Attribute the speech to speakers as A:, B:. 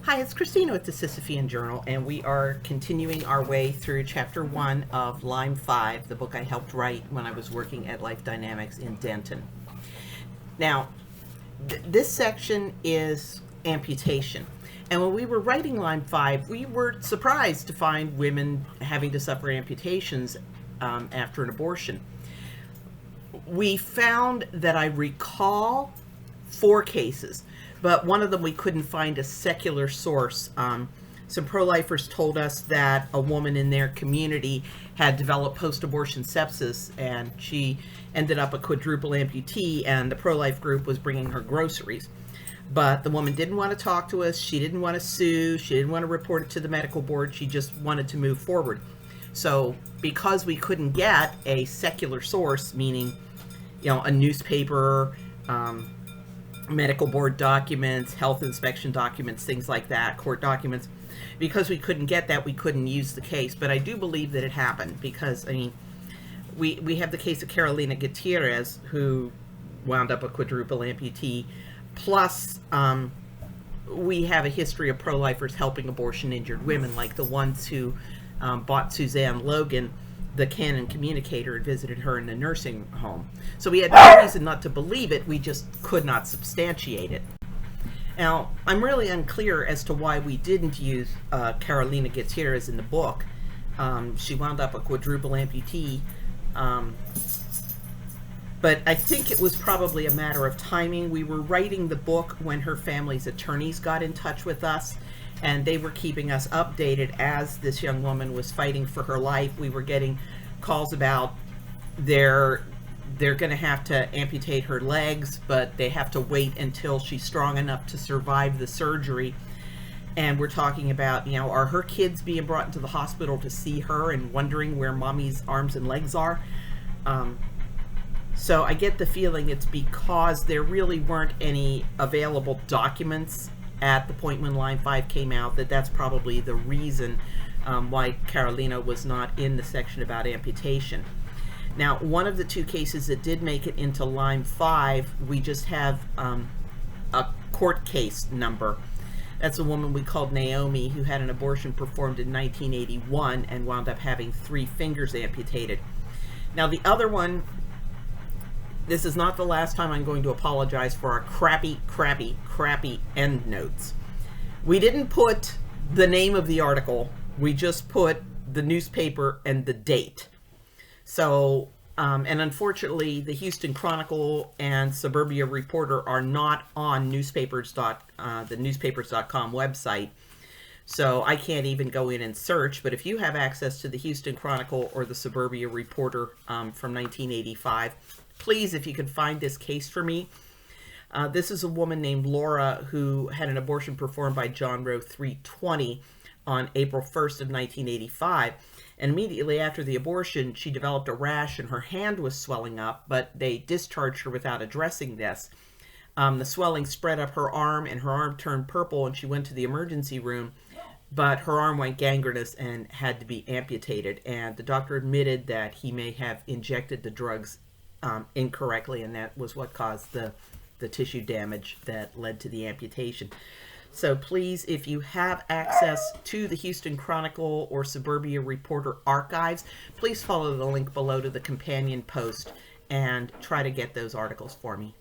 A: Hi, it's Christina with the Sisyphean Journal, and we are continuing our way through Chapter 1 of Lyme 5, the book I helped write when I was working at Life Dynamics in Denton. Now, this section is amputation. And when we were writing Lyme 5, we were surprised to find women having to suffer amputations after an abortion. We found that I recall 4 cases, but one of them we couldn't find a secular source. Some pro-lifers told us that a woman in their community had developed post-abortion sepsis, and she ended up a quadruple amputee, and the pro-life group was bringing her groceries. But the woman didn't want to talk to us. She didn't want to sue. She didn't want to report it to the medical board. She just wanted to move forward. So because we couldn't get a secular source, meaning, a newspaper, medical board documents, health inspection documents, things like that, court documents, because we couldn't get that, we couldn't use the case. But I do believe that it happened because, we have the case of Carolina Gutierrez, who wound up a quadruple amputee, plus we have a history of pro-lifers helping abortion-injured women, like the ones who bought Suzanne Logan, the Canon communicator, and visited her in the nursing home. So we had no reason not to believe it, we just could not substantiate it. Now, I'm really unclear as to why we didn't use Carolina Gutierrez in the book. She wound up a quadruple amputee, but I think it was probably a matter of timing. We were writing the book when her family's attorneys got in touch with us, and they were keeping us updated as this young woman was fighting for her life. We were getting calls about they're going to have to amputate her legs, but they have to wait until she's strong enough to survive the surgery. And we're talking about, are her kids being brought into the hospital to see her and wondering where mommy's arms and legs are? So I get the feeling it's because there really weren't any available documents at the point when Lyme 5 came out, that's probably the reason why Carolina was not in the section about amputation. Now, one of the 2 cases that did make it into Lyme 5, we just have a court case number. That's a woman we called Naomi, who had an abortion performed in 1981 and wound up having 3 fingers amputated. Now, the other one, this is not the last time I'm going to apologize for our crappy endnotes. We didn't put the name of the article, we just put the newspaper and the date. So, and unfortunately, the Houston Chronicle and Suburbia Reporter are not on the newspapers.com website. So I can't even go in and search, but if you have access to the Houston Chronicle or the Suburbia Reporter from 1985, please, if you could find this case for me. This is a woman named Laura who had an abortion performed by John Roe 320 on April 1st of 1985. And immediately after the abortion, she developed a rash and her hand was swelling up, but they discharged her without addressing this. The swelling spread up her arm and her arm turned purple, and she went to the emergency room, but her arm went gangrenous and had to be amputated. And the doctor admitted that he may have injected the drugs incorrectly, and that was what caused the tissue damage that led to the amputation. So please, if you have access to the Houston Chronicle or Suburbia Reporter archives, please follow the link below to the companion post and try to get those articles for me.